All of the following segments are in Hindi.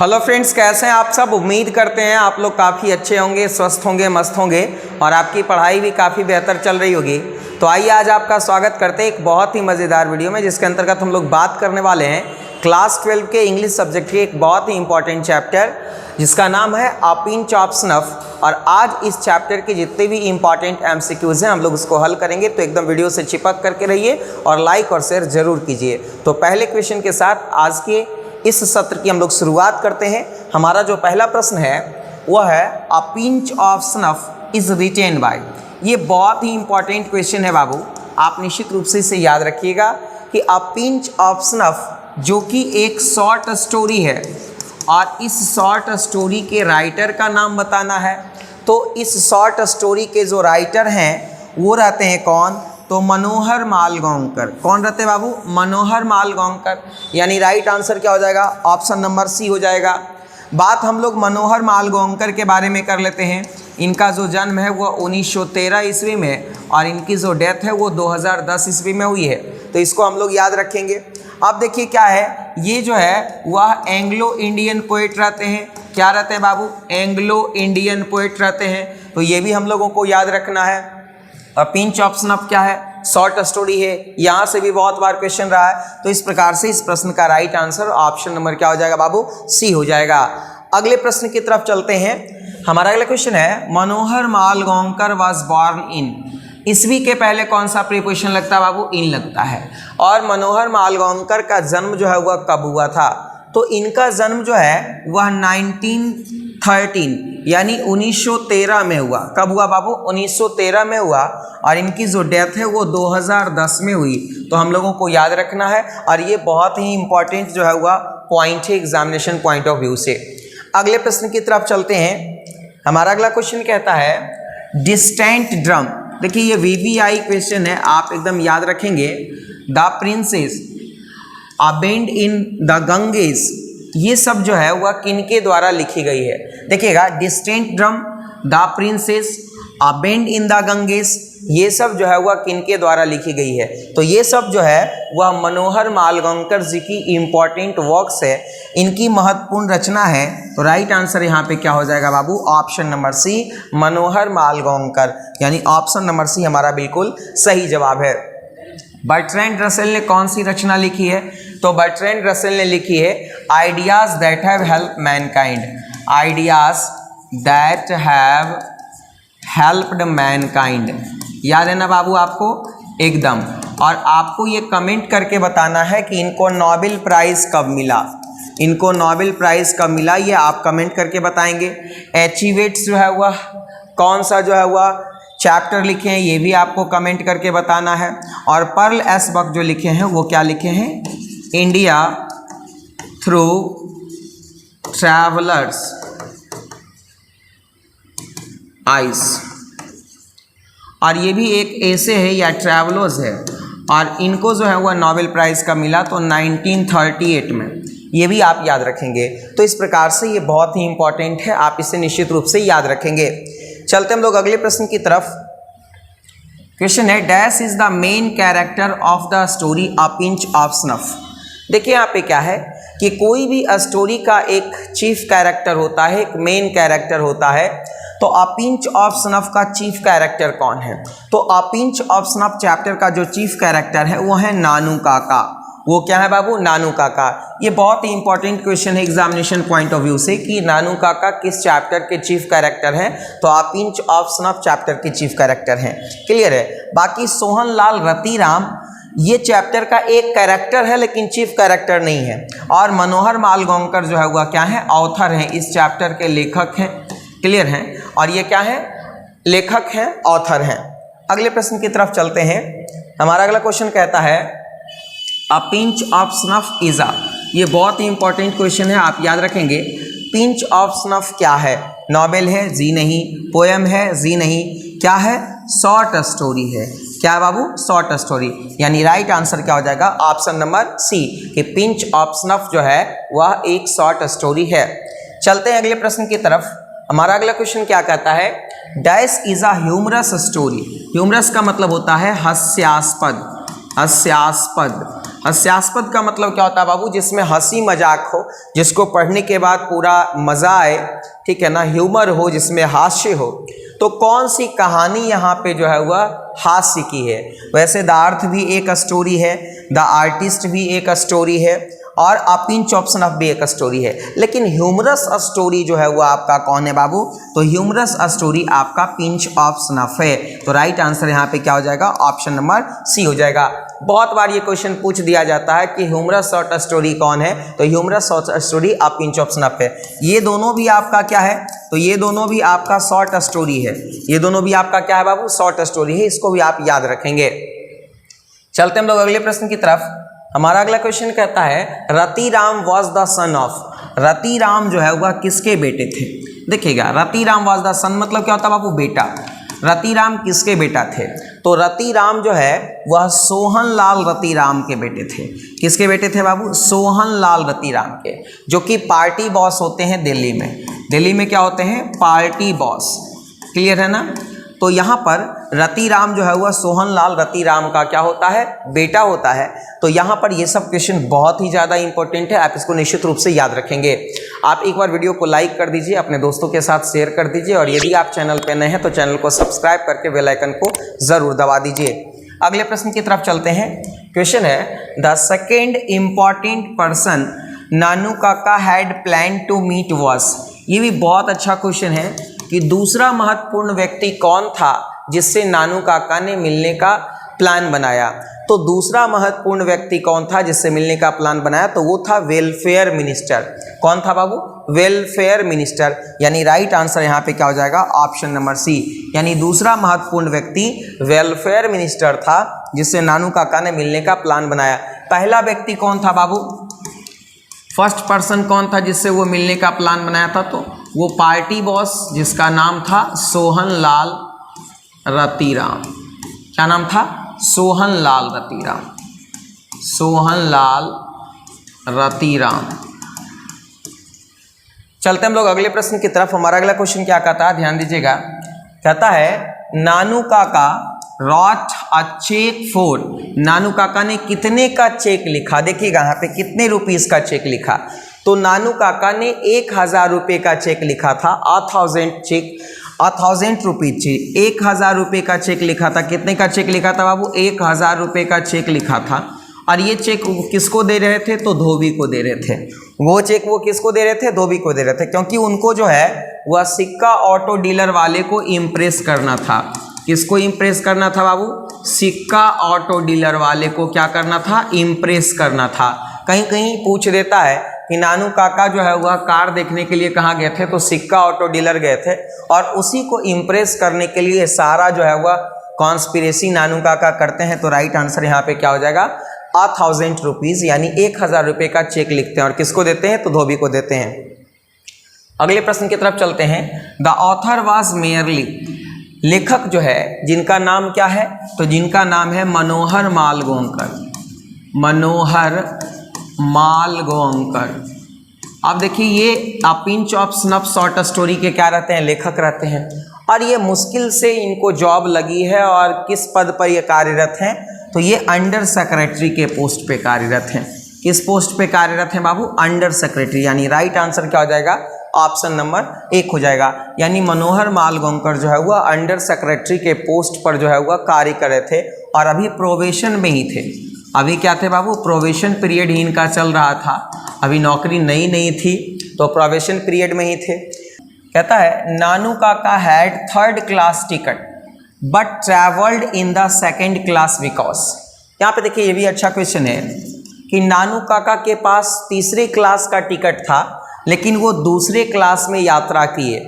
हेलो फ्रेंड्स, कैसे हैं आप सब। उम्मीद करते हैं आप लोग काफ़ी अच्छे होंगे, स्वस्थ होंगे, मस्त होंगे और आपकी पढ़ाई भी काफ़ी बेहतर चल रही होगी। तो आइए आज आपका स्वागत करते हैं एक बहुत ही मज़ेदार वीडियो में, जिसके अंतर्गत हम लोग बात करने वाले हैं क्लास 12 के इंग्लिश सब्जेक्ट के एक बहुत ही इंपॉर्टेंट चैप्टर जिसका नाम है अ पिंच ऑफ स्नफ। और आज इस चैप्टर के जितने भी इंपॉर्टेंट एमसीक्यूज़ हैं हम लोग उसको हल करेंगे। तो एकदम वीडियो से चिपक करके रहिए और लाइक और शेयर जरूर कीजिए। तो पहले क्वेश्चन के साथ आज के इस सत्र की हम लोग शुरुआत करते हैं। हमारा जो पहला प्रश्न है वह है अ pinch of snuff is written by. ये बहुत ही इंपॉर्टेंट क्वेश्चन है बाबू, आप निश्चित रूप से इसे याद रखिएगा कि अ पिंच ऑफ स्नफ जो कि एक शॉर्ट स्टोरी है और इस शॉर्ट स्टोरी के राइटर का नाम बताना है। तो इस शॉर्ट स्टोरी के जो राइटर हैं वो रहते हैं कौन, तो मनोहर मालगांवकर। कौन रहते हैं बाबू, मनोहर मालगांवकर। यानी राइट आंसर क्या हो जाएगा, ऑप्शन नंबर सी हो जाएगा। बात हम लोग मनोहर मालगांवकर के बारे में कर लेते हैं। इनका जो जन्म है वह 1913 ईस्वी में और इनकी जो डेथ है वो 2010 ईस्वी में हुई है। तो इसको हम लोग याद रखेंगे। अब देखिए क्या है, ये जो है वह एंग्लो इंडियन पोएट रहते हैं। क्या रहते हैं बाबू, एंग्लो इंडियन पोएट रहते हैं। तो ये भी हम लोगों को याद रखना है। अ पिंच ऑफ स्नफ क्या है, शॉर्ट स्टोरी है। यहाँ से भी बहुत बार क्वेश्चन रहा है। तो इस प्रकार से इस प्रश्न का राइट आंसर ऑप्शन नंबर क्या हो जाएगा बाबू, सी हो जाएगा। अगले प्रश्न की तरफ चलते हैं। हमारा अगला क्वेश्चन है मनोहर मालगांवकर वाज बॉर्न इन। ईस्वी के पहले कौन सा प्रीपोजिशन लगता है बाबू, इन लगता है। और मनोहर मालगांवकर का जन्म जो है वह कब हुआ था, तो इनका जन्म जो है वह 1913 यानी 1913 में हुआ। कब हुआ बाबू, 1913 में हुआ। और इनकी जो डेथ है वो 2010 में हुई। तो हम लोगों को याद रखना है और ये बहुत ही इंपॉर्टेंट जो है वह पॉइंट है एग्जामिनेशन पॉइंट ऑफ व्यू से। अगले प्रश्न की तरफ चलते हैं। हमारा अगला क्वेश्चन कहता है डिस्टेंट ड्रम। देखिए ये वीवीआई क्वेश्चन है, आप एकदम याद रखेंगे। The princess abed in the Ganges, ये सब जो है वह किनके द्वारा लिखी गई है। देखिएगा distant drum, the princess, abed in the Ganges, ये सब जो है वह किनके द्वारा लिखी गई है। तो ये सब जो है वह मनोहर मालगांवकर जी की इंपॉर्टेंट वर्क्स है, इनकी महत्वपूर्ण रचना है। तो राइट आंसर यहाँ पे क्या हो जाएगा बाबू, ऑप्शन नंबर सी, मनोहर मालगांवकर। यानी ऑप्शन नंबर सी हमारा बिल्कुल सही जवाब है। बर्ट्रैंड रसेल ने कौन सी रचना लिखी है, तो बर्ट्रैंड रसेल ने लिखी है ideas that have help Mankind. Ideas that have helped Mankind, याद है ना बाबू आपको, एकदम। और आपको ये कमेंट करके बताना है कि इनको नोबेल प्राइज़ कब मिला। इनको नोबेल प्राइज़ कब मिला ये आप कमेंट करके बताएंगे। एचिवेट्स जो है वह कौन सा जो है वह चैप्टर लिखे हैं ये भी आपको कमेंट करके बताना है। और पर्ल एस बक जो लिखे हैं वो क्या लिखे हैं, इंडिया थ्रू ट्रैवलर्स आइज। और ये भी एक ऐसे है या ट्रैवलर्स है। और इनको जो है वह नोबेल प्राइज़ का मिला तो 1938 में। ये भी आप याद रखेंगे। तो इस प्रकार से ये बहुत ही इंपॉर्टेंट है, आप इसे निश्चित रूप से याद रखेंगे। चलते हम लोग अगले प्रश्न की तरफ। क्वेश्चन है dash is the main character of the story a pinch of snuff. देखिए यहाँ पे क्या है कि कोई भी स्टोरी का एक चीफ कैरेक्टर होता है, एक मेन कैरेक्टर होता है। तो अ पिंच ऑफ स्नफ का चीफ कैरेक्टर कौन है, तो अ पिंच ऑफ स्नफ चैप्टर का जो चीफ कैरेक्टर है वो है नानू काका। वो क्या है बाबू, नानू काका। ये बहुत ही इंपॉर्टेंट क्वेश्चन है एग्जामिनेशन पॉइंट ऑफ व्यू से कि नानू काका किस चैप्टर के चीफ कैरेक्टर हैं, तो अ पिंच ऑफ स्नफ चैप्टर के चीफ कैरेक्टर हैं। क्लियर है। बाकी सोहन लाल रतिराम ये चैप्टर का एक कैरेक्टर है लेकिन चीफ कैरेक्टर नहीं है। और मनोहर मालगांवकर जो है वह क्या है, ऑथर हैं, इस चैप्टर के लेखक हैं। क्लियर हैं। और ये क्या है, लेखक हैं, ऑथर हैं। अगले प्रश्न की तरफ चलते हैं। हमारा अगला क्वेश्चन कहता है अ pinch of snuff is a. ये बहुत ही इंपॉर्टेंट क्वेश्चन है, आप याद रखेंगे। पिंच ऑफ स्नफ क्या है, नॉवेल है, जी नहीं। पोएम है, जी नहीं। क्या है, शॉर्ट स्टोरी है। क्या है बाबू, शॉर्ट स्टोरी। यानी राइट आंसर क्या हो जाएगा, ऑप्शन नंबर सी कि पिंच ऑफ स्नफ जो है वह एक शॉर्ट स्टोरी है। चलते हैं अगले प्रश्न की तरफ। हमारा अगला क्वेश्चन क्या कहता है dash is a humorous story. Humorous का मतलब होता है हास्यास्पद, हास्यास्पद। हास्यास्पद का मतलब क्या होता है बाबू? जिसमें हंसी मजाक हो, जिसको पढ़ने के बाद पूरा मजा आए, ठीक है ना, ह्यूमर हो, जिसमें हास्य हो। तो कौन सी कहानी यहाँ पे जो है वह हास्य की है? वैसे द अर्थ भी एक स्टोरी है, द आर्टिस्ट भी एक स्टोरी है और अ पिंच ऑफ स्नफ भी एक स्टोरी है, लेकिन ह्यूमरस स्टोरी जो है वो आपका कौन है बाबू? तो ह्यूमरस स्टोरी आपका पिंच ऑफ स्नफ है। तो राइट आंसर यहाँ पे क्या हो जाएगा? ऑप्शन नंबर सी हो जाएगा। बहुत बार ये क्वेश्चन पूछ दिया जाता है कि ह्यूमरस शॉर्ट स्टोरी कौन है? तो humorous short story a pinch of snuff है। ये दोनों भी आपका क्या है? तो ये दोनों भी आपका शॉर्ट स्टोरी है। ये दोनों भी आपका क्या है बाबू? शॉर्ट स्टोरी है। इसको भी आप याद रखेंगे। चलते हम लोग अगले प्रश्न की तरफ। हमारा अगला क्वेश्चन कहता है Ratiram was the son of. Ratiram जो है वह किसके बेटे थे? देखिएगा, रतिराम वॉज द सन मतलब क्या होता है बाबू? बेटा। रतिराम किसके बेटा थे? तो रतिराम जो है वह सोहनलाल रतिराम के बेटे थे। किसके बेटे थे बाबू? सोहनलाल रतिराम के, जो कि पार्टी बॉस होते हैं दिल्ली में। दिल्ली में क्या होते हैं? Party boss. क्लियर है ना? तो यहाँ पर रतिराम जो है वह सोहनलाल रतिराम का क्या होता है? बेटा होता है। तो यहाँ पर ये सब क्वेश्चन बहुत ही ज़्यादा इंपॉर्टेंट है, आप इसको निश्चित रूप से याद रखेंगे। आप एक बार वीडियो को लाइक कर दीजिए, अपने दोस्तों के साथ शेयर कर दीजिए और यदि आप चैनल पर नए हैं तो चैनल को सब्सक्राइब करके बेल आइकन को ज़रूर दबा दीजिए। अगले प्रश्न की तरफ चलते हैं। क्वेश्चन है the second important person Nanu Kaka had plan to meet was. ये भी बहुत अच्छा क्वेश्चन है कि दूसरा महत्वपूर्ण व्यक्ति कौन था जिससे नानू काका ने मिलने का प्लान बनाया? तो दूसरा महत्वपूर्ण व्यक्ति कौन था जिससे मिलने का प्लान बनाया? तो वो था वेलफेयर मिनिस्टर। कौन था बाबू? Welfare minister. यानी राइट आंसर यहाँ पे क्या हो जाएगा? Option number C. यानी दूसरा महत्वपूर्ण व्यक्ति वेलफेयर मिनिस्टर था जिससे नानू काका ने मिलने का प्लान बनाया। पहला व्यक्ति कौन था बाबू? फर्स्ट पर्सन कौन था जिससे वो मिलने का प्लान बनाया था? तो वो पार्टी बॉस जिसका नाम था सोहनलाल रतिराम। क्या नाम था? सोहनलाल रतिराम। सोहनलाल रतिराम। चलते हम लोग अगले प्रश्न की तरफ। हमारा अगला क्वेश्चन क्या कहता है? ध्यान दीजिएगा। कहता है नानू काका रॉट अ चेक फॉर। नानू काका ने कितने का चेक लिखा? देखिएगा यहाँ पे कितने रुपीस का चेक लिखा। तो नानू काका ने 1000 रुपये का चेक लिखा था। 1000 रुपीज चेक, 1000 रुपये का चेक लिखा था। कितने का चेक लिखा था बाबू? 1000 रुपये का चेक लिखा था। और ये चेक किसको दे रहे थे? तो धोबी को दे रहे थे। वो चेक वो किसको दे रहे थे? धोबी को दे रहे थे, क्योंकि उनको जो है वह सिक्का ऑटो डीलर वाले को इम्प्रेस करना था। किसको इम्प्रेस करना था बाबू? सिक्का ऑटो डीलर वाले को क्या करना था? इम्प्रेस करना था। कहीं कहीं पूछ देता है कि नानू काका जो है वह कार देखने के लिए कहाँ गए थे? तो सिक्का ऑटो डीलर गए थे और उसी को इम्प्रेस करने के लिए सारा जो है वह कॉन्स्पिरेसी नानू काका करते हैं। तो राइट आंसर यहाँ पे क्या हो जाएगा? 1000 रुपीज़, यानी 1000 रुपये का चेक लिखते हैं और किसको देते हैं? तो धोबी को देते हैं। अगले प्रश्न की तरफ चलते हैं। The author was merely. लेखक जो है जिनका नाम क्या है? तो जिनका नाम है मनोहर मालगोंकर। मनोहर मालगोंकर। अब देखिए ये अ pinch of snuff short story के क्या रहते हैं? लेखक रहते हैं। और ये मुश्किल से इनको जॉब लगी है और किस पद पर ये कार्यरत हैं? तो ये अंडर सेक्रेटरी के पोस्ट पे कार्यरत हैं। किस पोस्ट पे कार्यरत हैं बाबू? Under secretary. यानी राइट आंसर क्या हो जाएगा? ऑप्शन नंबर 1 हो जाएगा। यानी मनोहर मालगोंकर जो है वह अंडर सेक्रेटरी के पोस्ट पर जो है वह कार्य कर रहे थे और अभी प्रोबेशन में ही थे। अभी क्या थे बाबू? प्रोबेशन पीरियड ही इनका चल रहा था। अभी नौकरी नई थी तो प्रोबेशन पीरियड में ही थे। कहता है Nanu Kaka had 3rd class ticket but travelled in the 2nd class because. यहाँ पे देखिए ये भी अच्छा क्वेश्चन है कि नानू काका के पास 3री क्लास का टिकट था लेकिन वो दूसरे क्लास में यात्रा किए।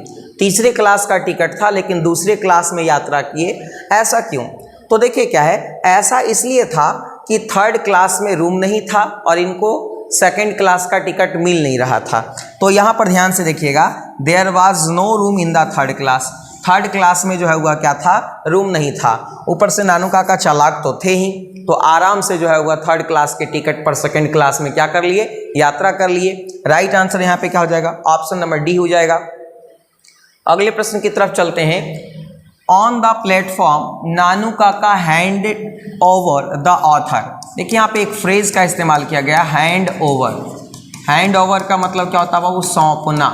3रे क्लास का टिकट था लेकिन दूसरे क्लास में यात्रा किए। ऐसा क्यों? तो देखिए क्या है, ऐसा इसलिए था कि 3rd क्लास में रूम नहीं था और इनको 2nd क्लास का टिकट मिल नहीं रहा था। तो यहाँ पर ध्यान से देखिएगा, there was no room in the 3rd class. 3rd class में जो है वह क्या था? रूम नहीं था। ऊपर से नानू काका चालाक तो थे ही, तो आराम से जो है वह 3rd क्लास के टिकट पर 2nd क्लास में क्या कर लिए? यात्रा कर लिए। राइट आंसर यहाँ पे क्या हो जाएगा? ऑप्शन नंबर डी हो जाएगा। अगले प्रश्न की तरफ चलते हैं। ऑन द प्लेटफॉर्म नानू काका हैंड ओवर द ऑथर। देखिए यहाँ पे एक फ्रेज का इस्तेमाल किया गया, हैंड ओवर। हैंड ओवर का मतलब क्या होता है बाबू? सौंपना।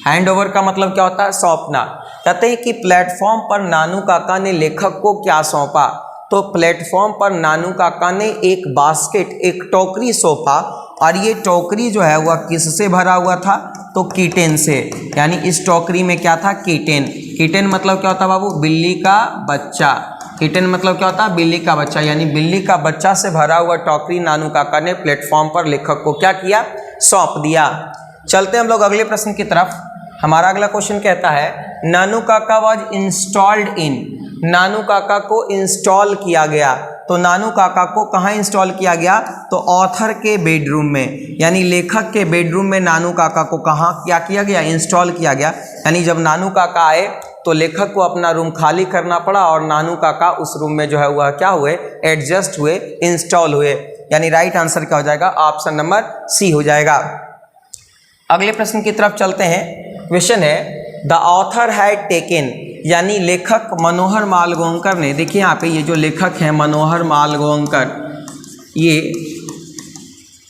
हैंड ओवर का मतलब क्या होता है? सौंपना। कहते हैं कि प्लेटफॉर्म पर नानू काका ने लेखक को क्या सौंपा? तो प्लेटफॉर्म पर नानू काका ने एक बास्केट, एक टोकरी सौंपा, और ये टोकरी जो है वह किससे भरा हुआ था? तो कीटेन से। यानी इस टोकरी में क्या था? कीटेन। कीटेन मतलब क्या होता है बाबू? बिल्ली का बच्चा। कीटेन मतलब क्या होता है? बिल्ली का बच्चा। यानी बिल्ली का बच्चा से भरा हुआ टोकरी नानू काका ने प्लेटफॉर्म पर लेखक को क्या किया? सौंप दिया। चलते हम लोग अगले प्रश्न की तरफ। हमारा अगला क्वेश्चन कहता है नानू काका वॉज इंस्टॉल्ड इन। नानू काका को इंस्टॉल किया गया। तो नानू काका को कहाँ इंस्टॉल किया गया? तो ऑथर के बेडरूम में, यानी लेखक के बेडरूम में नानू काका को कहाँ क्या किया गया? इंस्टॉल किया गया। यानी जब नानू काका आए तो लेखक को अपना रूम खाली करना पड़ा और नानू काका उस रूम में जो है वह क्या हुए? एडजस्ट हुए, इंस्टॉल हुए। यानी राइट आंसर क्या हो जाएगा? ऑप्शन नंबर सी हो जाएगा। अगले प्रश्न की तरफ चलते हैं। क्वेश्चन है द ऑथर हैड टेकन, यानी लेखक मनोहर मालगोंकर ने, देखिए यहाँ पे ये जो लेखक हैं मनोहर मालगोंकर, ये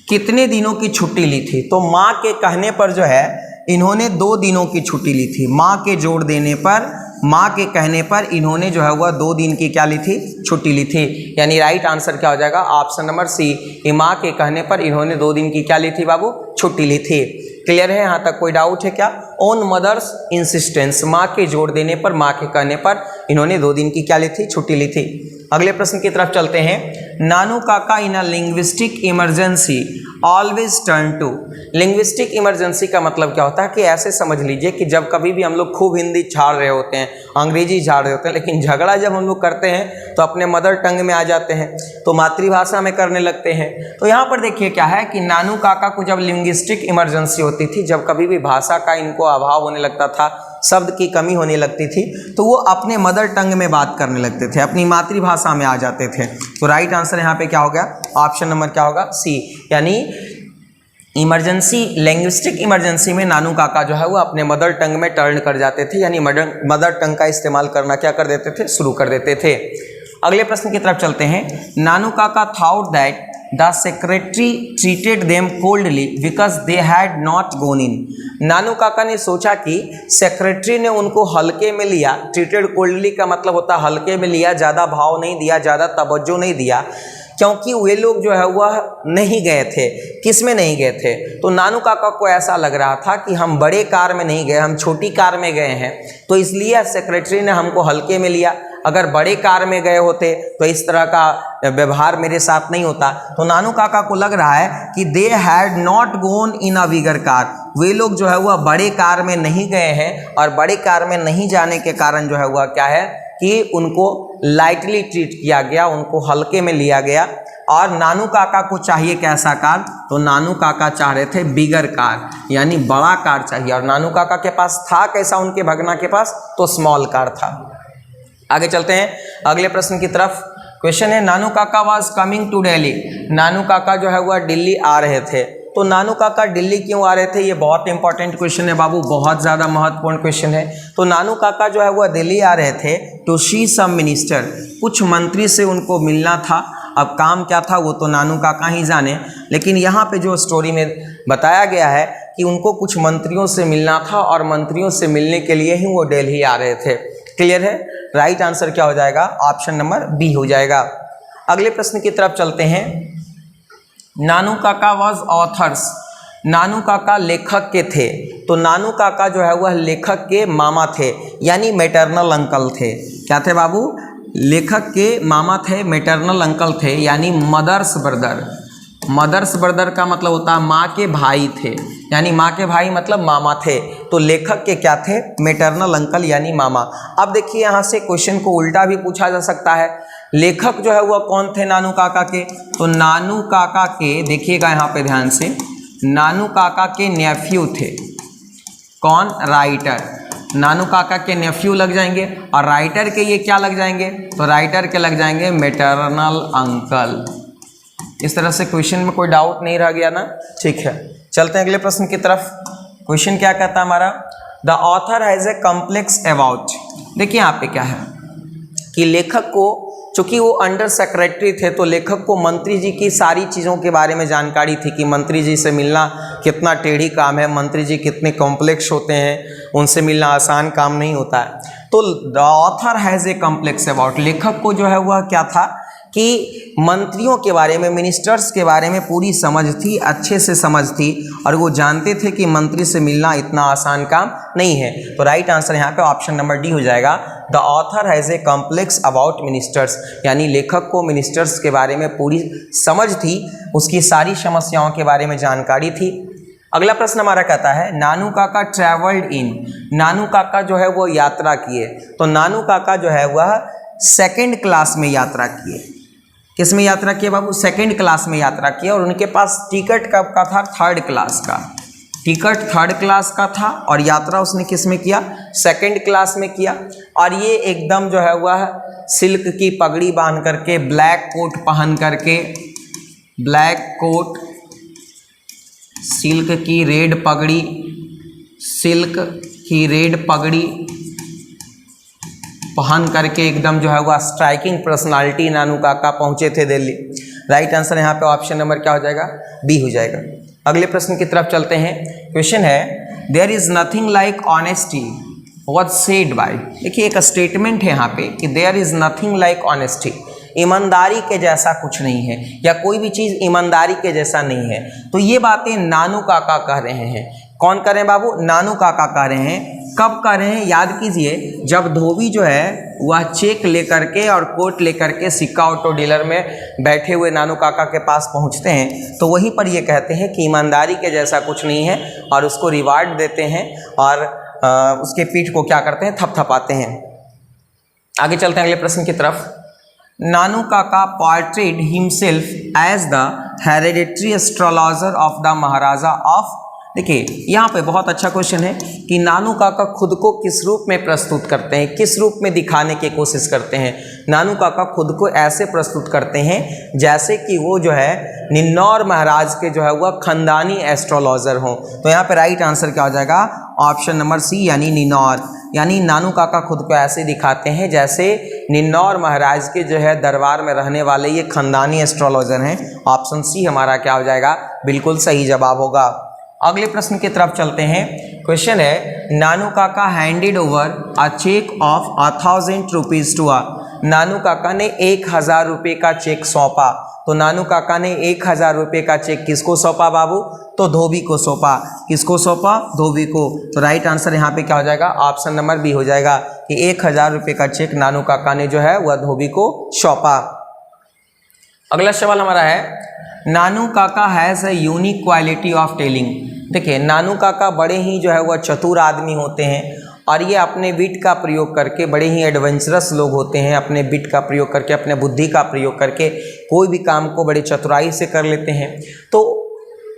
कितने दिनों की छुट्टी ली थी? तो माँ के कहने पर जो है इन्होंने 2 दिनों की छुट्टी ली थी। माँ के जोड़ देने पर, माँ के कहने पर इन्होंने जो है वह 2 दिन की क्या ली थी? छुट्टी ली थी। यानी राइट आंसर क्या हो जाएगा? Option number C. माँ के कहने पर इन्होंने 2 दिन की क्या ली थी बाबू? छुट्टी ली थी। क्लियर है? यहाँ तक कोई डाउट है क्या? ऑन मदर्स इंसिस्टेंस, माँ के जोड़ देने पर, माँ के कहने पर इन्होंने 2 दिन की क्या ली थी? छुट्टी ली थी। अगले प्रश्न की तरफ चलते हैं। नानू काका in a linguistic emergency always turn to. Linguistic emergency का मतलब क्या होता है? कि ऐसे समझ लीजिए कि जब कभी भी हम लोग खूब हिंदी झाड़ रहे होते हैं, अंग्रेजी झाड़ रहे होते हैं, लेकिन झगड़ा जब हम लोग करते हैं तो अपने मदर टंग में आ जाते हैं, तो मातृभाषा में करने लगते हैं। तो यहाँ पर देखिए क्या है कि नानू काका को जब लिंग्विस्टिक इमरजेंसी होती थी, जब कभी भी भाषा का इनको अभाव होने लगता था, शब्द की कमी होने लगती थी, तो वो अपने मदर टंग में बात करने लगते थे, अपनी मातृभाषा में आ जाते थे। तो राइट आंसर यहाँ पे क्या हो गया? ऑप्शन नंबर क्या होगा? सी। यानी इमरजेंसी, लैंग्विस्टिक इमरजेंसी में नानू काका जो है वो अपने मदर टंग में टर्न कर जाते थे, यानी मदर टंग का इस्तेमाल करना क्या कर देते थे? शुरू कर देते थे। अगले प्रश्न की तरफ चलते हैं। नानू काका thought that the secretary treated them coldly because they had not gone in. Nanu काका ने सोचा कि सेक्रेटरी ने उनको हल्के में लिया। ट्रीटेड कोल्डली का मतलब होता है हल्के में लिया, ज़्यादा भाव नहीं दिया, ज़्यादा तवज्जो नहीं दिया, क्योंकि वे लोग जो है वह नहीं गए थे। किस में नहीं गए थे? तो नानू काका को ऐसा लग रहा था कि हम बड़े कार में नहीं गए, हम छोटी कार में गए हैं, तो इसलिए सेक्रेटरी ने हमको हल्के में लिया। अगर बड़े कार में गए होते तो इस तरह का व्यवहार मेरे साथ नहीं होता। तो नानू काका को लग रहा है कि they had not gone in a bigger car, वे लोग जो है वह बड़े कार में नहीं गए हैं, और बड़े कार में नहीं जाने के कारण जो है वह क्या है कि उनको लाइटली ट्रीट किया गया, उनको हल्के में लिया गया। और नानू काका को चाहिए कैसा कार? तो नानू काका चाह रहे थे बिगर कार, यानी बड़ा कार चाहिए, और नानू काका के पास था कैसा? उनके भगना के पास तो स्मॉल कार था। आगे चलते हैं अगले प्रश्न की तरफ। क्वेश्चन है नानू काका वाज कमिंग टू दिल्ली। नानू काका जो है वह दिल्ली आ रहे थे। तो नानू काका दिल्ली क्यों आ रहे थे? ये बहुत इंपॉर्टेंट क्वेश्चन है बाबू, बहुत ज़्यादा महत्वपूर्ण क्वेश्चन है। तो नानू काका जो है वह दिल्ली आ रहे थे टू सी सम मिनिस्टर, कुछ मंत्री से उनको मिलना था। अब काम क्या था वो तो नानू काका ही जाने, लेकिन यहाँ पे जो स्टोरी में बताया गया है कि उनको कुछ मंत्रियों से मिलना था, और मंत्रियों से मिलने के लिए ही वो दिल्ली आ रहे थे। क्लियर है? राइट आंसर क्या हो जाएगा? ऑप्शन नंबर बी हो जाएगा। अगले प्रश्न की तरफ चलते हैं। नानू काका वाज ऑथर्स। नानू काका लेखक के थे। तो नानू काका जो है वह लेखक के मामा थे, यानी मैटरनल अंकल थे। क्या थे बाबू? लेखक के मामा थे, मैटरनल अंकल थे, यानी मदर्स ब्रदर। मदर्स ब्रदर का मतलब होता है माँ के भाई थे, यानी माँ के भाई मतलब मामा थे। तो लेखक के क्या थे? मैटरनल अंकल यानी मामा। अब देखिए यहाँ से क्वेश्चन को उल्टा भी पूछा जा सकता है। लेखक जो है वह कौन थे नानू काका के? तो नानू काका के, देखिएगा यहाँ पे ध्यान से, नानू काका के नेफ्यू थे। कौन? राइटर। नानू काका के नेफ्यू लग जाएंगे, और राइटर के ये क्या लग जाएंगे? तो राइटर के लग जाएंगे मैटरनल अंकल। इस तरह से क्वेश्चन में कोई डाउट नहीं रह गया ना? ठीक है, चलते हैं अगले प्रश्न की तरफ। क्वेश्चन क्या कहता है हमारा? The author has a complex about. देखिए यहाँ पे क्या है, कि लेखक को, चूंकि वो अंडर सेक्रेटरी थे, तो लेखक को मंत्री जी की सारी चीज़ों के बारे में जानकारी थी कि मंत्री जी से मिलना कितना टेढ़ी काम है, मंत्री जी कितने कॉम्प्लेक्स होते हैं, उनसे मिलना आसान काम नहीं होता है। तो the author has a complex about, लेखक को जो है वह क्या था कि मंत्रियों के बारे में, मिनिस्टर्स के बारे में पूरी समझ थी, अच्छे से समझ थी, और वो जानते थे कि मंत्री से मिलना इतना आसान काम नहीं है। तो राइट आंसर यहाँ पे ऑप्शन नंबर डी हो जाएगा। The author has a complex about ministers, यानी लेखक को मिनिस्टर्स के बारे में पूरी समझ थी, उसकी सारी समस्याओं के बारे में जानकारी थी। अगला प्रश्न हमारा कहता है नानू काका ट्रैवल्ड इन, नानू काका जो है वो यात्रा किए। तो नानू काका जो है वह सेकंड क्लास में यात्रा किए। किस में यात्रा किए बाबू? सेकंड क्लास में यात्रा किया, और उनके पास टिकट कब का था? थर्ड क्लास का। टिकट थर्ड क्लास का था और यात्रा उसने किस में किया? सेकंड क्लास में किया। और ये एकदम जो है वह सिल्क की पगड़ी बांध करके, ब्लैक कोट पहन करके, ब्लैक कोट, सिल्क की रेड पगड़ी, सिल्क की रेड पगड़ी पहन करके एकदम जो है वह स्ट्राइकिंग पर्सनालिटी नानू काका पहुंचे थे दिल्ली। राइट आंसर यहाँ पे ऑप्शन नंबर क्या हो जाएगा? बी हो जाएगा। अगले प्रश्न की तरफ चलते हैं। क्वेश्चन है there is nothing like honesty what said by. देखिए एक स्टेटमेंट है यहाँ पे कि there is nothing like honesty, ईमानदारी के जैसा कुछ नहीं है, या कोई भी चीज़ ईमानदारी के जैसा नहीं है। तो ये बातें नानू काका कह रहे हैं। कौन कह रहे हैं बाबू? नानू काका कह रहे हैं। कब कह रहे हैं? याद कीजिए, जब धोबी जो है वह चेक लेकर के और कोट लेकर के सिक्का ऑटो डीलर में बैठे हुए नानू काका के पास पहुंचते हैं, तो वहीं पर ये कहते हैं कि ईमानदारी के जैसा कुछ नहीं है, और उसको रिवार्ड देते हैं और उसके पीठ को क्या करते हैं? थपथपाते हैं। आगे चलते हैं अगले प्रश्न की तरफ। Nanu Kaka portrayed himself as the hereditary astrologer of the Maharaja of. देखिए यहाँ पे बहुत अच्छा क्वेश्चन है कि नानू काका खुद को किस रूप में प्रस्तुत करते हैं, किस रूप में दिखाने की कोशिश करते हैं। नानू काका खुद को ऐसे प्रस्तुत करते हैं जैसे कि वो जो है निन्नौर महाराज के जो है वह खानदानी एस्ट्रोलॉजर हों। तो यहाँ पे राइट आंसर क्या हो जाएगा? ऑप्शन नंबर सी, यानी निन्नौर। यानी नानू काका खुद को ऐसे दिखाते हैं जैसे निन्नौर महाराज के जो है दरबार में रहने वाले ये खानदानी एस्ट्रोलॉजर हैं। ऑप्शन सी हमारा क्या हो जाएगा? बिल्कुल सही जवाब होगा। अगले प्रश्न की तरफ चलते हैं। क्वेश्चन है नानू काका handed over a cheque of 1000 rupees to a. Nanu काका ने 1000 रुपये का चेक सौंपा। तो नानू काका ने 1000 रुपये का चेक किसको सौंपा बाबू? तो धोबी को सौंपा। किसको सौंपा? धोबी को। तो राइट आंसर यहाँ पे क्या हो जाएगा? ऑप्शन नंबर बी हो जाएगा कि 1000 रुपये का चेक नानू काका ने जो है वह धोबी को सौंपा। अगला सवाल हमारा है नानू काका has a unique quality of telling. देखिए नानू काका बड़े ही जो है वह चतुर आदमी होते हैं, और ये अपने विट का प्रयोग करके, बड़े ही एडवेंचरस लोग होते हैं, अपने विट का प्रयोग करके, अपने बुद्धि का प्रयोग करके कोई भी काम को बड़े चतुराई से कर लेते हैं। तो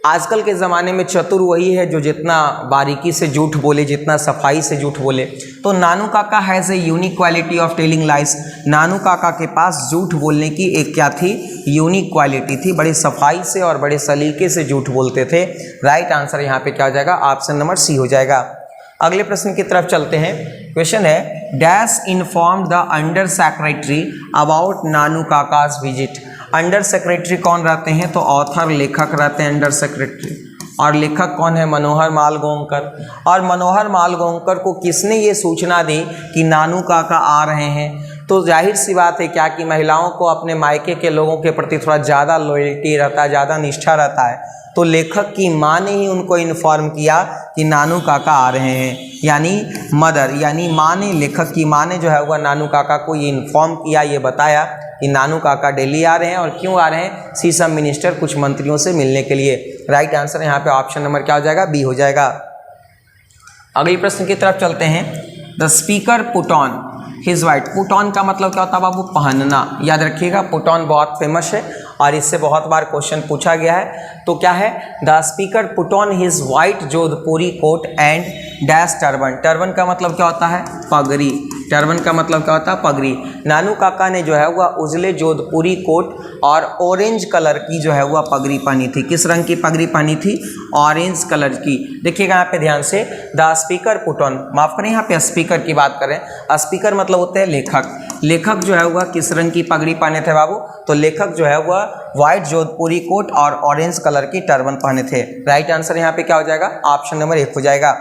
आजकल के ज़माने में चतुर वही है जो जितना बारीकी से झूठ बोले, जितना सफाई से झूठ बोले। तो नानू काका has a unique quality of telling lies. Nanu काका के पास झूठ बोलने की एक क्या थी? यूनिक क्वालिटी थी। बड़ी सफाई से और बड़े सलीके से झूठ बोलते थे। राइट आंसर यहाँ पे क्या हो जाएगा? ऑप्शन नंबर सी हो जाएगा। अगले प्रश्न की तरफ चलते हैं। क्वेश्चन है dash inform the under secretary about Nanu काकाज विजिट। अंडर सेक्रेटरी कौन रहते हैं? तो ऑथर, लेखक रहते हैं अंडर सेक्रेटरी। और लेखक कौन है? मनोहर माल गोंकर। और मनोहर माल गोंकर को किसने ये सूचना दी कि नानू काका आ रहे हैं? तो जाहिर सी बात है क्या कि महिलाओं को अपने मायके के लोगों के प्रति थोड़ा ज़्यादा लॉयल्टी रहता है, ज़्यादा निष्ठा रहता है। तो लेखक की माँ ने ही उनको इन्फॉर्म किया कि नानू काका आ रहे हैं, यानी मदर, यानी माँ ने, लेखक की माँ ने जो है वह नानू काका को ये इन्फॉर्म किया, ये बताया कि नानू काका दिल्ली आ रहे हैं। और क्यों आ रहे हैं? सी सम मिनिस्टर, कुछ मंत्रियों से मिलने के लिए। राइट आंसर यहाँ पे ऑप्शन नंबर क्या हो जाएगा? बी हो जाएगा। अगले प्रश्न की तरफ चलते हैं। The speaker put on his white. Put on का मतलब क्या होता है बाबू? पहनना। याद रखिएगा, पुट ऑन बहुत फेमस है और इससे बहुत बार क्वेश्चन पूछा गया है। तो क्या है? The speaker put on his white Jodhpuri coat and dash turban. Turban का मतलब क्या होता है? पगड़ी। टर्बन का मतलब क्या होता है? पगड़ी। नानू काका ने जो है वह उजले जोधपुरी कोट और ऑरेंज कलर की जो है वह पगड़ी पहनी थी। किस रंग की पगड़ी पहनी थी? ऑरेंज कलर की। देखिएगा यहाँ पे ध्यान से, द स्पीकर पुट ऑन, माफ करें यहाँ पे स्पीकर की बात करें। स्पीकर मतलब होते हैं लेखक। लेखक जो है वह किस रंग की पगड़ी पहने थे बाबू? तो लेखक जो है वह व्हाइट जोधपुरी कोट और ऑरेंज कलर की टर्बन पहने थे। राइट आंसर यहाँ पे क्या हो जाएगा? ऑप्शन नंबर 1 हो जाएगा।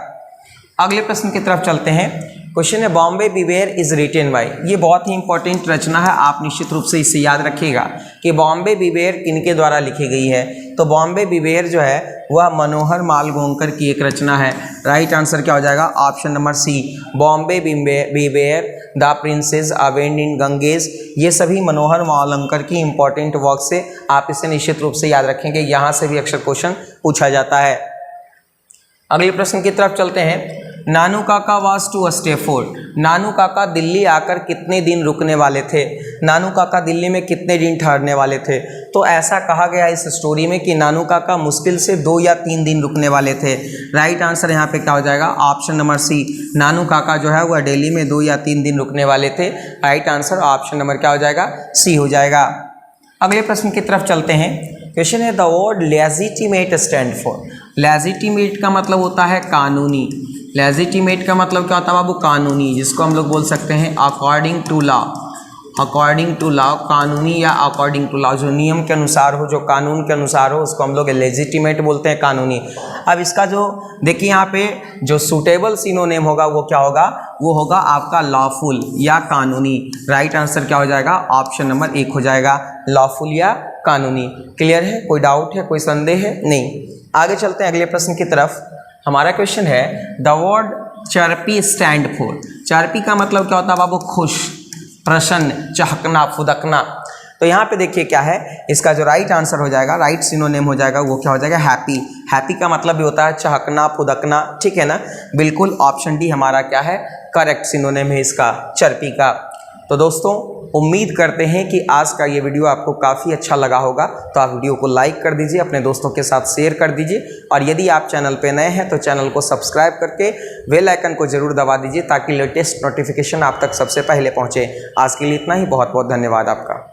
अगले प्रश्न की तरफ चलते हैं। क्वेश्चन है Bombay beware is written by. ये बहुत ही इंपॉर्टेंट रचना है, आप निश्चित रूप से इसे याद रखिएगा कि बॉम्बे बिवेयर किनके द्वारा लिखी गई है। तो बॉम्बे बिवेयर जो है वह मनोहर मालगोंकर की एक रचना है। राइट आंसर क्या हो जाएगा? Option number C, Bombay beware, the princess avenged in Ganges. ये सभी मनोहर मालगोंकर की इंपॉर्टेंट वर्क से आप इसे निश्चित रूप से याद रखेंगे, यहाँ से भी अक्सर क्वेश्चन पूछा जाता है। अगले प्रश्न की तरफ चलते हैं। नानू काका वाज टू स्टे फॉर। नानू काका दिल्ली आकर कितने दिन रुकने वाले थे? नानू काका दिल्ली में कितने दिन ठहरने वाले थे? तो ऐसा कहा गया इस स्टोरी में कि नानू काका मुश्किल से 2 या 3 दिन रुकने वाले थे। राइट आंसर यहाँ पे क्या हो जाएगा? ऑप्शन नंबर सी, नानू काका जो है वह दिल्ली में 2 या 3 दिन रुकने वाले थे। राइट आंसर ऑप्शन नंबर क्या हो जाएगा? सी हो जाएगा। अगले प्रश्न की तरफ चलते हैं। क्वेश्चन है the word legitimate stand for. Legitimate का मतलब होता है कानूनी। लेजिटिमेट का मतलब क्या होता है बाबू? कानूनी, जिसको हम लोग बोल सकते हैं according to law. According to law, कानूनी या अकॉर्डिंग टू लॉ, जो नियम के अनुसार हो, जो कानून के अनुसार हो, उसको हम लोग लेजिटिमेट बोलते हैं, कानूनी। अब इसका जो देखिए यहाँ पे जो सूटेबल सिनोनिम होगा वो क्या होगा? वो होगा आपका लॉफुल या कानूनी। राइट आंसर क्या हो जाएगा? ऑप्शन नंबर 1 हो जाएगा, लॉफुल या कानूनी। क्लियर है? कोई डाउट है, कोई संदेह है? नहीं। आगे चलते हैं अगले प्रश्न की तरफ। हमारा क्वेश्चन है the word chirpy stand for. Chirpy का मतलब क्या होता है बाबू? खुश, प्रसन्न, चहकना, फुदकना। तो यहाँ पे देखिए क्या है, इसका जो राइट आंसर हो जाएगा, राइट सिनोनिम हो जाएगा, वो क्या हो जाएगा? हैप्पी। हैप्पी का मतलब भी होता है चहकना, फुदकना, ठीक है ना? बिल्कुल ऑप्शन डी हमारा क्या है? करेक्ट सिनोनिम है इसका, चर्पी का। तो दोस्तों उम्मीद करते हैं कि आज का ये वीडियो आपको काफ़ी अच्छा लगा होगा, तो आप वीडियो को लाइक कर दीजिए, अपने दोस्तों के साथ शेयर कर दीजिए, और यदि आप चैनल पे नए हैं तो चैनल को सब्सक्राइब करके बेल आइकन को जरूर दबा दीजिए ताकि लेटेस्ट नोटिफिकेशन आप तक सबसे पहले पहुंचे। आज के लिए इतना ही, बहुत बहुत धन्यवाद आपका।